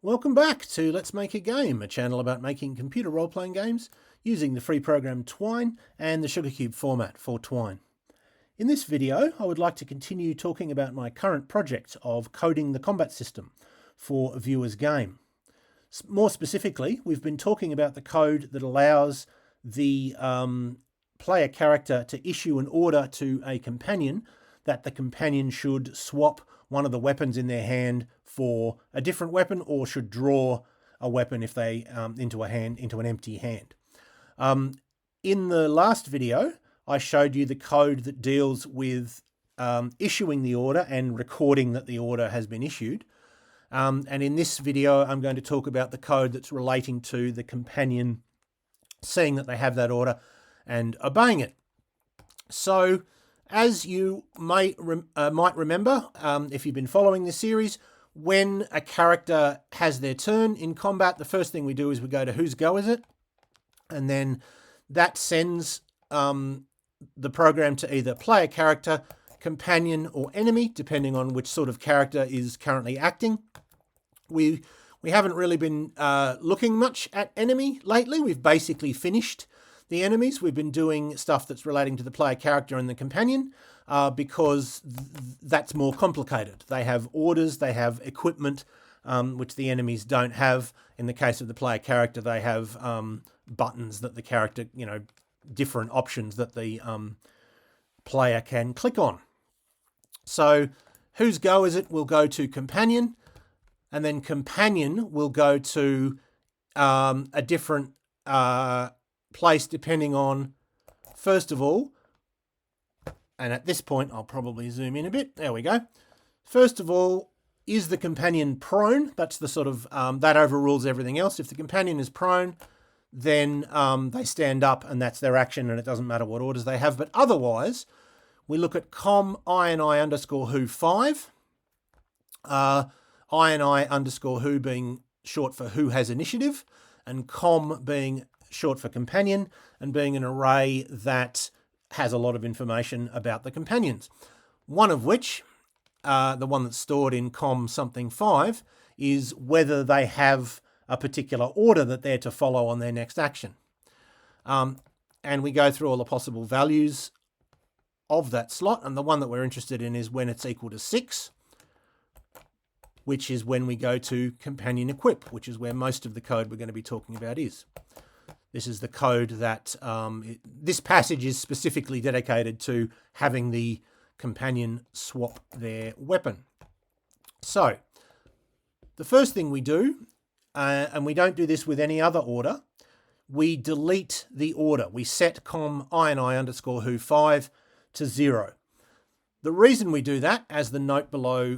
Welcome back to Let's Make a Game, a channel about making computer role-playing games using the free program Twine and the Sugarcube format for Twine. In this video, I would like to continue talking about my current project of coding the combat system for a viewer's game. More specifically, we've been talking about the code that allows the player character to issue an order to a companion that the companion should swap one of the weapons in their hand for a different weapon, or should draw a weapon if they into an empty hand. In the last video, I showed you the code that deals with issuing the order and recording that the order has been issued. And in this video, I'm going to talk about the code that's relating to the companion seeing that they have that order and obeying it. So, as you might remember, if you've been following this series, when a character has their turn in combat, the first thing we do is we go to whose go is it? And then that sends the program to either player character, companion, or enemy, depending on which sort of character is currently acting. We haven't really been looking much at enemy lately. We've basically finished the enemies. We've been doing stuff that's relating to the player character and the companion because that's more complicated. They have orders, they have equipment, which the enemies don't have. In the case of the player character, they have buttons that the character, different options that the player can click on. So whose go is it? We'll go to companion, and then companion will go to a different place depending on, first of all, and at this point I'll probably zoom in a bit. There we go. First of all, is the companion prone? That's the sort of, that overrules everything else. If the companion is prone, then they stand up and that's their action, and it doesn't matter what orders they have. But otherwise, we look at com_I underscore who 5, I and I underscore who being short for who has initiative, and com being short for companion, and being an array that has a lot of information about the companions. One of which, the one that's stored in com something 5, is whether they have a particular order that they're to follow on their next action. And we go through all the possible values of that slot, and the one that we're interested in is when it's equal to 6, which is when we go to companion equip, which is where most of the code we're going to be talking about is. This is the code that, this passage is specifically dedicated to having the companion swap their weapon. So, the first thing we do, and we don't do this with any other order, we delete the order. We set com_I and I underscore who 5 to 0. The reason we do that, as the note below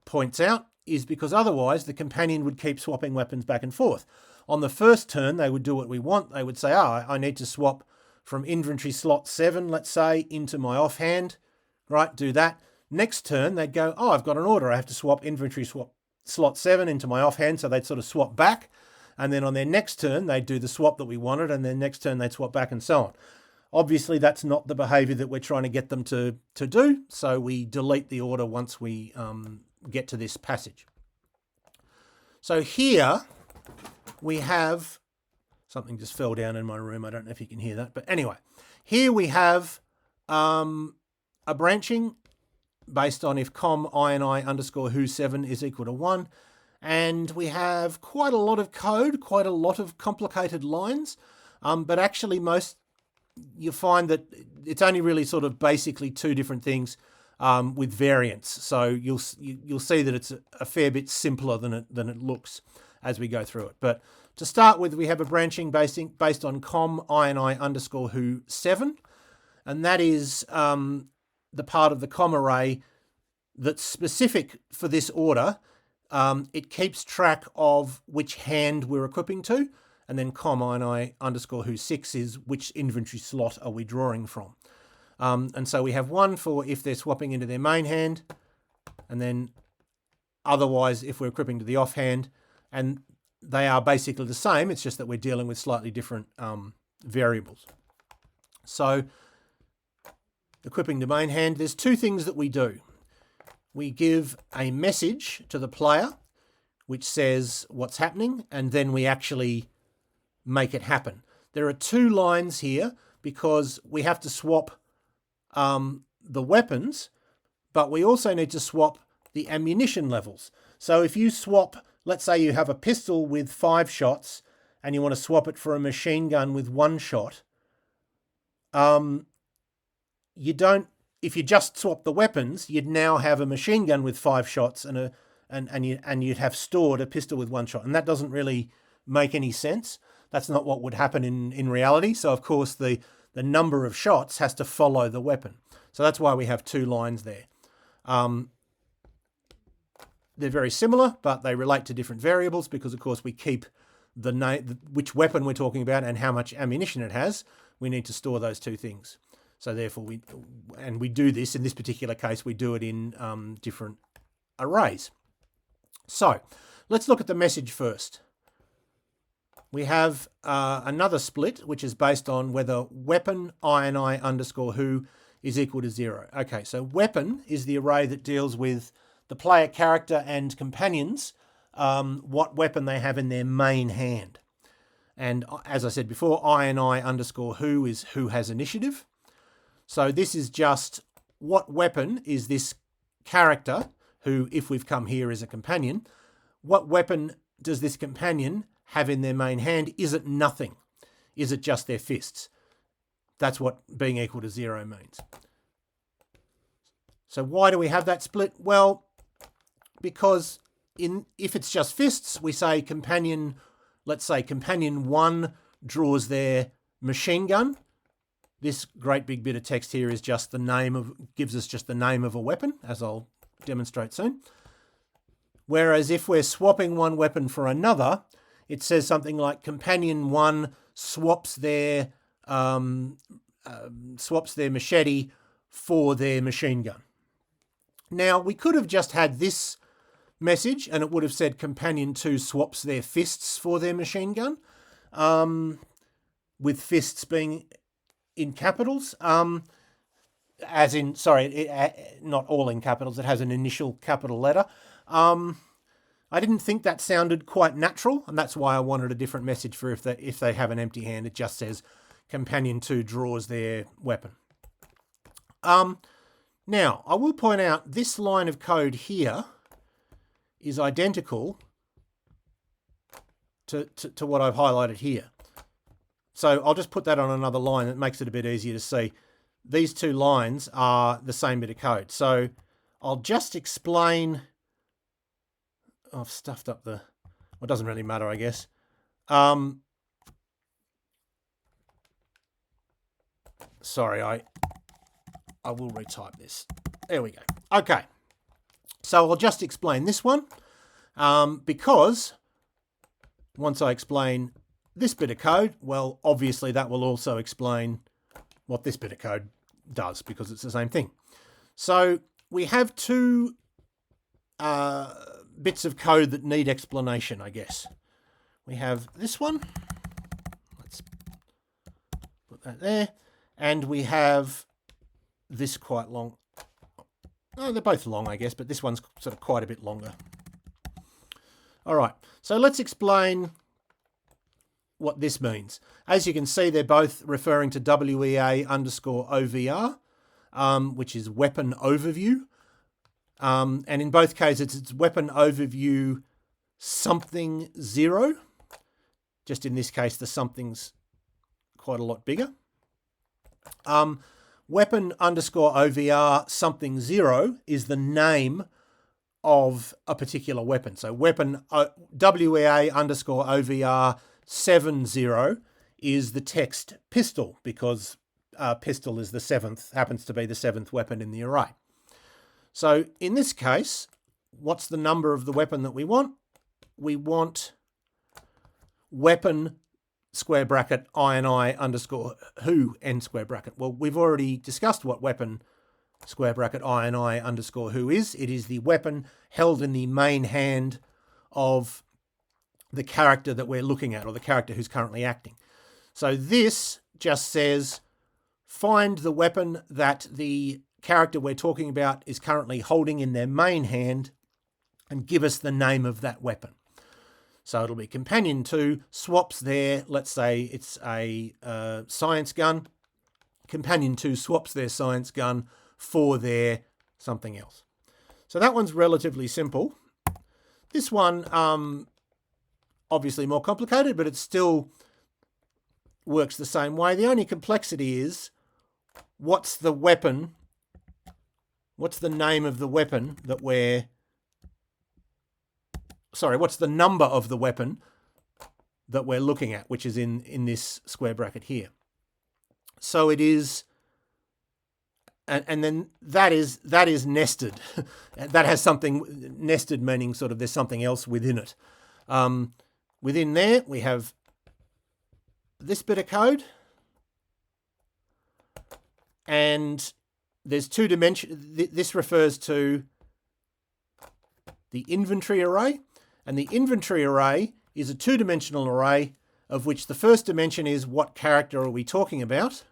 points out, is because otherwise the companion would keep swapping weapons back and forth. On the first turn, they would do what we want. They would say, I need to swap from inventory slot 7, let's say, into my offhand. Right, do that. Next turn, they'd go, I've got an order. I have to swap inventory slot 7 into my offhand. So they'd sort of swap back. And then on their next turn, they'd do the swap that we wanted. And then next turn, they'd swap back and so on. Obviously, that's not the behavior that we're trying to get them to do. So we delete the order once we get to this passage. So here we have, something just fell down in my room. I don't know if you can hear that. But anyway, here we have a branching based on if com_I and I underscore who 7 is equal to 1. And we have quite a lot of code, quite a lot of complicated lines. But actually you find that it's only really sort of basically two different things with variants. So you'll see that it's a fair bit simpler than it looks as we go through it. But to start with, we have a branching based on com_I and I underscore who 7. And that is the part of the com array that's specific for this order. It keeps track of which hand we're equipping to. And then com_I and I underscore who 6 is which inventory slot are we drawing from. And so we have one for if they're swapping into their main hand, and then otherwise if we're equipping to the offhand, and they are basically the same. It's just that we're dealing with slightly different variables. So equipping to main hand, there's two things that we do. We give a message to the player which says what's happening, and then we actually make it happen. There are two lines here because we have to swap the weapons, but we also need to swap the ammunition levels. So if you swap, let's say you have a pistol with 5 shots and you want to swap it for a machine gun with 1 shot, you don't, if you just swap the weapons, you'd now have a machine gun with 5 shots and you'd have stored a pistol with 1 shot. And that doesn't really make any sense. That's not what would happen in reality. So of course the number of shots has to follow the weapon. So that's why we have 2 lines there. They're very similar, but they relate to different variables because of course we keep the name, which weapon we're talking about and how much ammunition it has. We need to store those 2 things. So therefore we do this, in this particular case, we do it in different arrays. So let's look at the message first. We have another split, which is based on whether weapon ini underscore who is equal to 0. Okay, so weapon is the array that deals with the player character and companions, what weapon they have in their main hand. And as I said before, ini underscore who is who has initiative. So this is just what weapon is this character, who, if we've come here, is a companion. What weapon does this companion have in their main hand? Is it nothing? Is it just their fists? That's what being equal to 0 means. So why do we have that split? Well, because if it's just fists, we say companion, let's say companion 1 draws their machine gun. This great big bit of text here is just the name of, gives us just the name of a weapon, as I'll demonstrate soon. Whereas if we're swapping one weapon for another, it says something like companion 1 swaps their machete for their machine gun. Now, we could have just had this message and it would have said companion 2 swaps their fists for their machine gun, with fists being in capitals, as in, sorry, not all in capitals, it has an initial capital letter. I didn't think that sounded quite natural, and that's why I wanted a different message for if they have an empty hand. It just says companion 2 draws their weapon. Now, I will point out this line of code here is identical to what I've highlighted here. So I'll just put that on another line. That makes it a bit easier to see. These 2 lines are the same bit of code. So I'll just explain. I've stuffed up the, well, it doesn't really matter, I guess. Sorry, I will retype this. There we go. Okay. So I'll just explain this one, because once I explain this bit of code, well, obviously that will also explain what this bit of code does, because it's the same thing. So we have 2 bits of code that need explanation, I guess. We have this one. Let's put that there. And we have this quite long. Oh, they're both long, I guess, but this one's sort of quite a bit longer. All right, so let's explain what this means. As you can see, they're both referring to WEA underscore OVR, which is weapon overview. And in both cases, it's weapon overview something 0. Just in this case, the something's quite a lot bigger. Weapon underscore OVR something 0 is the name of a particular weapon. So weapon WEA underscore OVR 70 is the text pistol, because pistol is the 7th, happens to be the 7th weapon in the array. So in this case, what's the number of the weapon that we want? We want weapon square bracket ini underscore who end square bracket. Well, we've already discussed what weapon square bracket ini underscore who is. It is the weapon held in the main hand of the character that we're looking at, or the character who's currently acting. So this just says find the weapon that the character we're talking about is currently holding in their main hand and give us the name of that weapon. So it'll be companion 2 swaps their, let's say it's a science gun. Companion 2 swaps their science gun for their something else. So that one's relatively simple. This one, obviously more complicated, but it still works the same way. The only complexity is what's the weapon, what's the name of the weapon that we're, sorry, what's the number of the weapon that we're looking at, which is in this square bracket here. So it is, and then that is nested. That has something nested, meaning sort of there's something else within it. Within there we have this bit of code, and there's two dimensions. This refers to the inventory array, and the inventory array is a two-dimensional array of which the first dimension is what character are we talking about,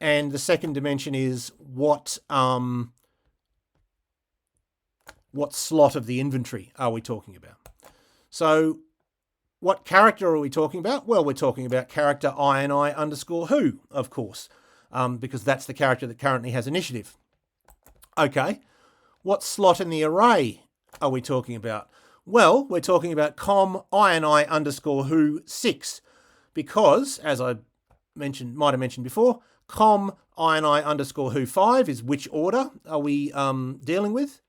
and the second dimension is what slot of the inventory are we talking about. So what character are we talking about? Well, we're talking about character INI_who, of course, because that's the character that currently has initiative. Okay, what slot in the array are we talking about? Well, we're talking about com INI_who 6, because, as I might have mentioned before, com INI_who 5 is which order are we dealing with.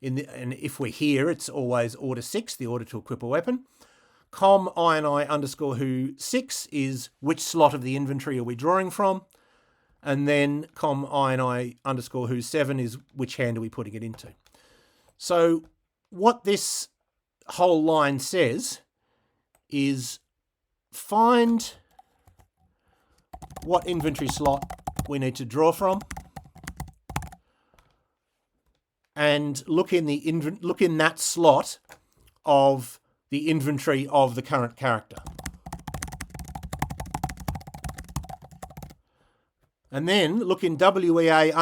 And if we're here, it's always order 6, the order to equip a weapon. Com INI_who 6 is which slot of the inventory are we drawing from. And then com INI_who 7 is which hand are we putting it into. So what this whole line says is find what inventory slot we need to draw from, and look in that slot of the inventory of the current character. And then look in WEA_OVR,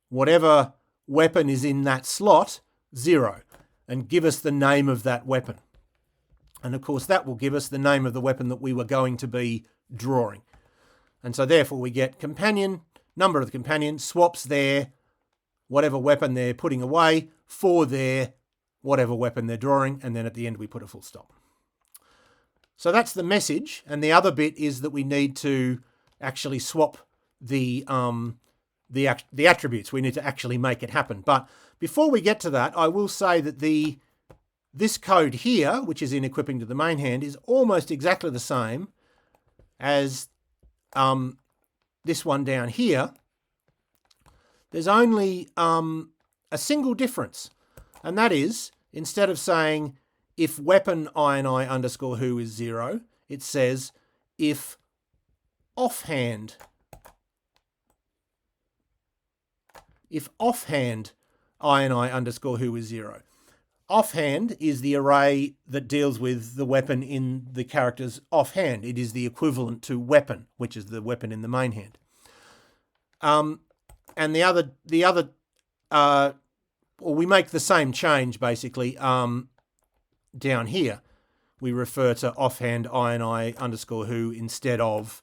whatever weapon is in that slot, 0, and give us the name of that weapon. And of course that will give us the name of the weapon that we were going to be drawing. And so therefore we get companion, number of the companion, swaps their whatever weapon they're putting away for their whatever weapon they're drawing, and then at the end we put a full stop. So that's the message, and the other bit is that we need to actually swap the attributes. We need to actually make it happen. But before we get to that, I will say that this code here, which is in equipping to the main hand, is almost exactly the same as this one down here. There's only a single difference, and that is, instead of saying if weapon INI_who is 0, it says if offhand INI_who is 0. Offhand is the array that deals with the weapon in the character's offhand. It is the equivalent to weapon, which is the weapon in the main hand. And we make the same change basically down here. We refer to offhand INI_who instead of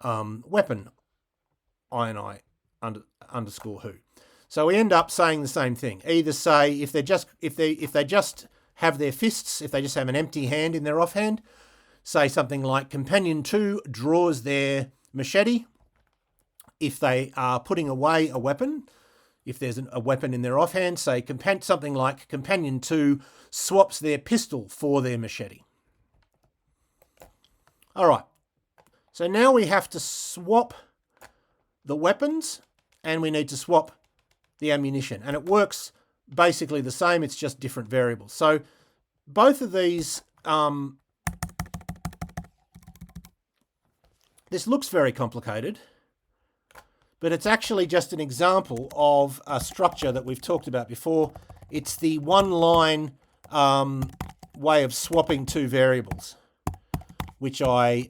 weapon INI_who. So we end up saying the same thing. Either say if they just have their fists, if they just have an empty hand in their offhand, say something like companion 2 draws their machete. If they are putting away a weapon, if there's a weapon in their offhand, say something like companion 2 swaps their pistol for their machete. All right. So now we have to swap the weapons, and we need to swap the ammunition, and it works basically the same, it's just different variables. So both of these, this looks very complicated, but it's actually just an example of a structure that we've talked about before. It's the one-line way of swapping two variables, which I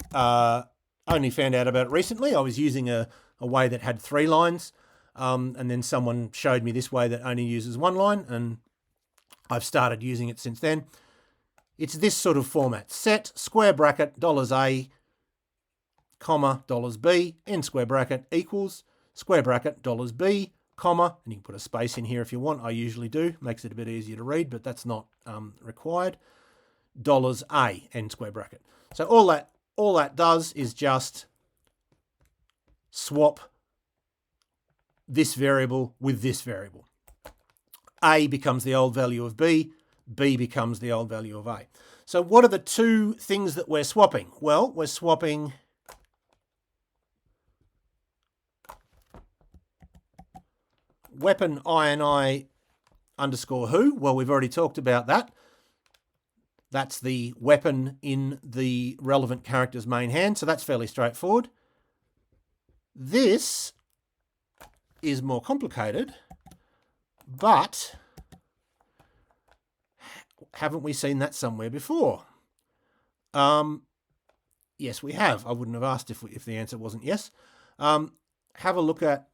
only found out about recently. I was using a way that had 3 lines, and then someone showed me this way that only uses 1 line, and I've started using it since then. It's this sort of format. Set square bracket $A, comma $B, end square bracket equals square bracket $B, comma, and you can put a space in here if you want. I usually do. Makes it a bit easier to read, but that's not required. $A, end square bracket. So all that does is just swap this variable with this variable. A becomes the old value of B, B becomes the old value of A. So what are the two things that we're swapping? Well, we're swapping weapon INI underscore who. Well, we've already talked about that. That's the weapon in the relevant character's main hand, so that's fairly straightforward. This is more complicated, but haven't we seen that somewhere before? Yes, we have. I wouldn't have asked if the answer wasn't yes. Have a look at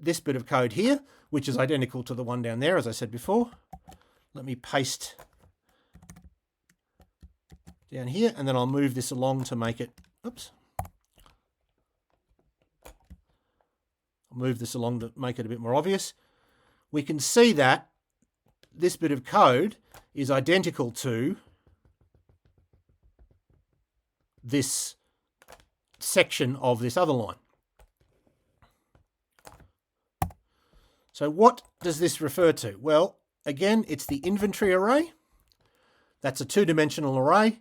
this bit of code here, which is identical to the one down there, as I said before. Let me paste down here, and then I'll move this along to make it, oops. I'll move this along to make it a bit more obvious. We can see that this bit of code is identical to this section of this other line. So what does this refer to? Well, again, it's the inventory array. That's a two-dimensional array,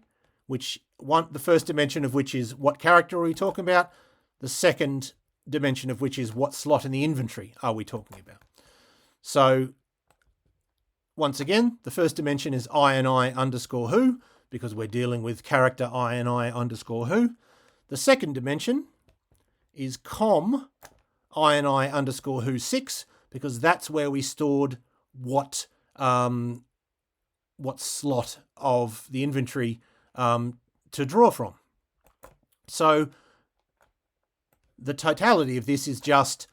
the first dimension of which is what character are we talking about? The second dimension of which is what slot in the inventory are we talking about? So once again, the first dimension is INI underscore who, because we're dealing with character INI underscore who. The second dimension is com INI underscore who 6, because that's where we stored what slot of the inventory to draw from. So the totality of this is just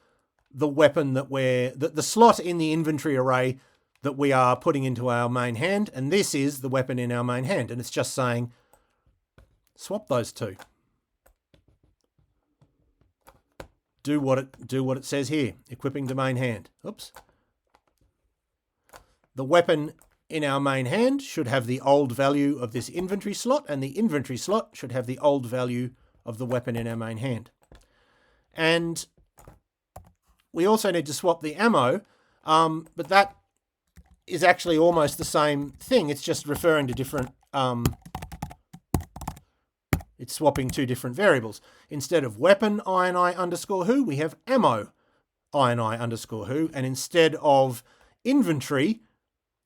the weapon that the slot in the inventory array that we are putting into our main hand, and this is the weapon in our main hand, and it's just saying swap those two. Do what it says here, equipping to main hand. Oops. The weapon in our main hand should have the old value of this inventory slot, and the inventory slot should have the old value of the weapon in our main hand. And we also need to swap the ammo, but that is actually almost the same thing. It's just referring to different, it's swapping two different variables. Instead of weapon INI underscore who, we have ammo INI underscore who, and instead of inventory,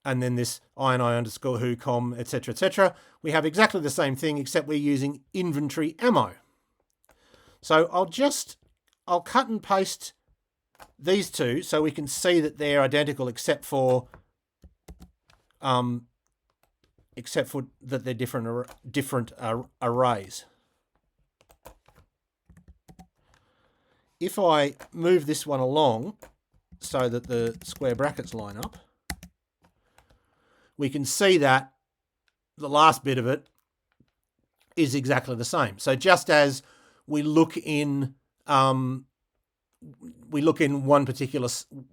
and then this INI underscore who, com, etc., we have exactly the same thing, except we're using inventory ammo. So I'll cut and paste these two so we can see that they're identical, except for that they're different arrays. If I move this one along so that the square brackets line up, we can see that the last bit of it is exactly the same. So just as we look in one particular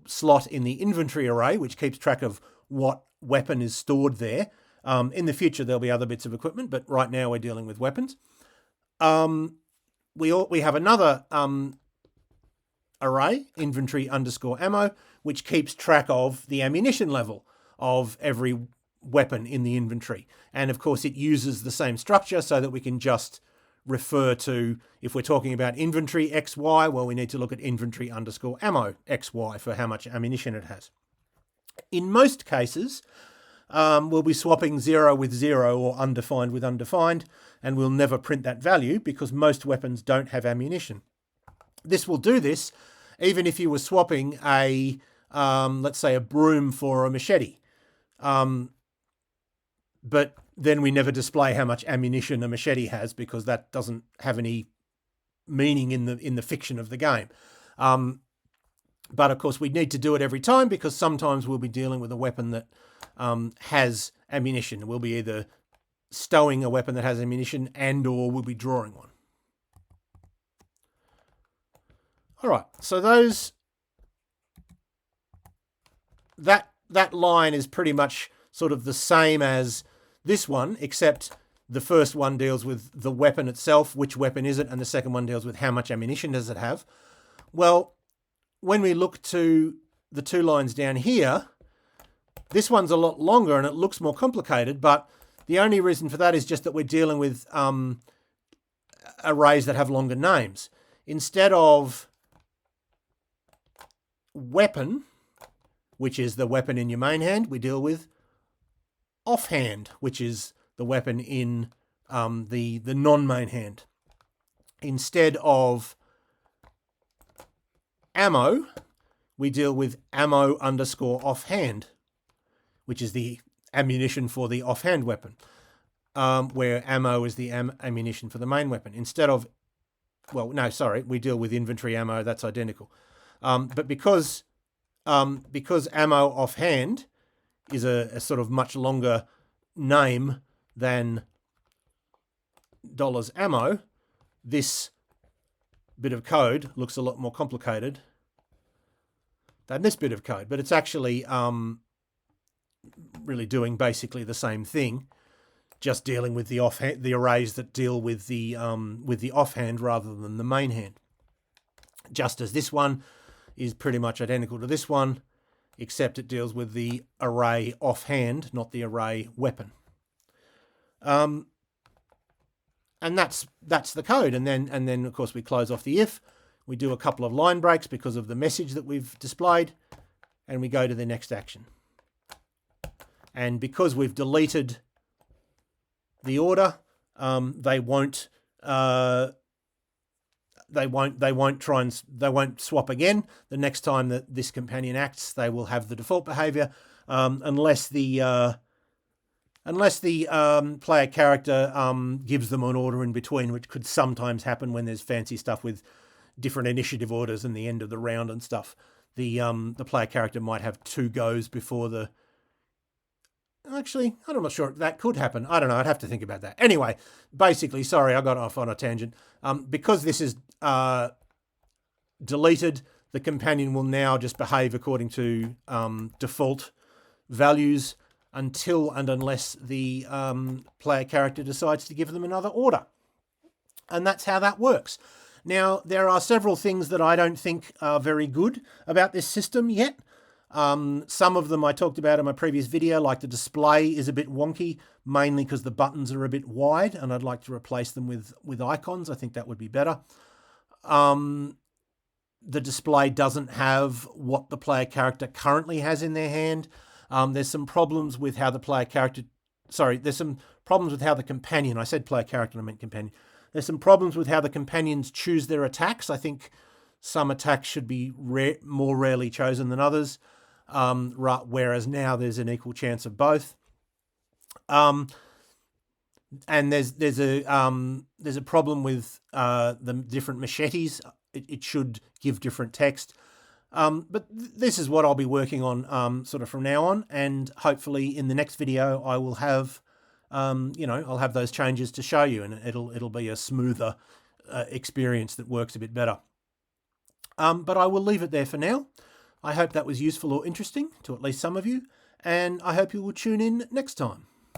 slot in the inventory array, which keeps track of what weapon is stored there. In the future, there'll be other bits of equipment, but right now we're dealing with weapons. We have another array, inventory underscore ammo, which keeps track of the ammunition level of every weapon in the inventory. And of course, it uses the same structure so that we can just refer to, if we're talking about inventory XY, well, we need to look at inventory underscore ammo XY for how much ammunition it has. In most cases, we'll be swapping 0 with 0 or undefined with undefined, and we'll never print that value because most weapons don't have ammunition. This will do this even if you were swapping a, let's say, a broom for a machete. But then we never display how much ammunition a machete has because that doesn't have any meaning in the fiction of the game. But of course, we need to do it every time because sometimes we'll be dealing with a weapon that has ammunition. We'll be either stowing a weapon that has ammunition and or we'll be drawing one. All right, so that line is pretty much sort of the same as this one, except the first one deals with the weapon itself, which weapon is it, and the second one deals with how much ammunition does it have. Well, when we look to the two lines down here, this one's a lot longer and it looks more complicated, but the only reason for that is just that we're dealing with arrays that have longer names. Instead of weapon, which is the weapon in your main hand, we deal with offhand, which is the weapon in the non-main hand. Instead of ammo, we deal with ammo underscore offhand, which is the ammunition for the offhand weapon, where ammo is the ammunition for the main weapon. Instead of, well, no, sorry, we deal with inventory ammo, that's identical. But because ammo offhand is a sort of much longer name than $ammo, this bit of code looks a lot more complicated than this bit of code, but it's actually really doing basically the same thing, just dealing with the offhand, the arrays that deal with the offhand rather than the main hand. Just as this one is pretty much identical to this one, except it deals with the array offhand, not the array weapon. And that's the code. And then of course we close off the if. We do a couple of line breaks because of the message that we've displayed, and we go to the next action. And because we've deleted the order, they won't swap again. The next time that this companion acts, they will have the default behavior, unless the player character gives them an order in between, which could sometimes happen when there's fancy stuff with different initiative orders in the end of the round and stuff. The player character might have 2 goes before the... Actually, I'm not sure that could happen. I don't know. I'd have to think about that. Anyway, basically, sorry, I got off on a tangent. Because this is deleted, the companion will now just behave according to default values until and unless the player character decides to give them another order. And that's how that works. Now, there are several things that I don't think are very good about this system yet. Some of them I talked about in my previous video, like the display is a bit wonky, mainly because the buttons are a bit wide, and I'd like to replace them with icons. I think that would be better. The display doesn't have what the player character currently has in their hand. There's some problems with how the player character... Sorry, there's some problems with how the companion... I said player character, I meant companion. There's some problems with how the companions choose their attacks. I think some attacks should be more rarely chosen than others, whereas now there's an equal chance of both. And there's a problem with the different machetes. It should give different text. But this is what I'll be working on sort of from now on, and hopefully in the next video I will have I'll have those changes to show you, and it'll be a smoother experience that works a bit better. But I will leave it there for now. I hope that was useful or interesting to at least some of you, and I hope you will tune in next time.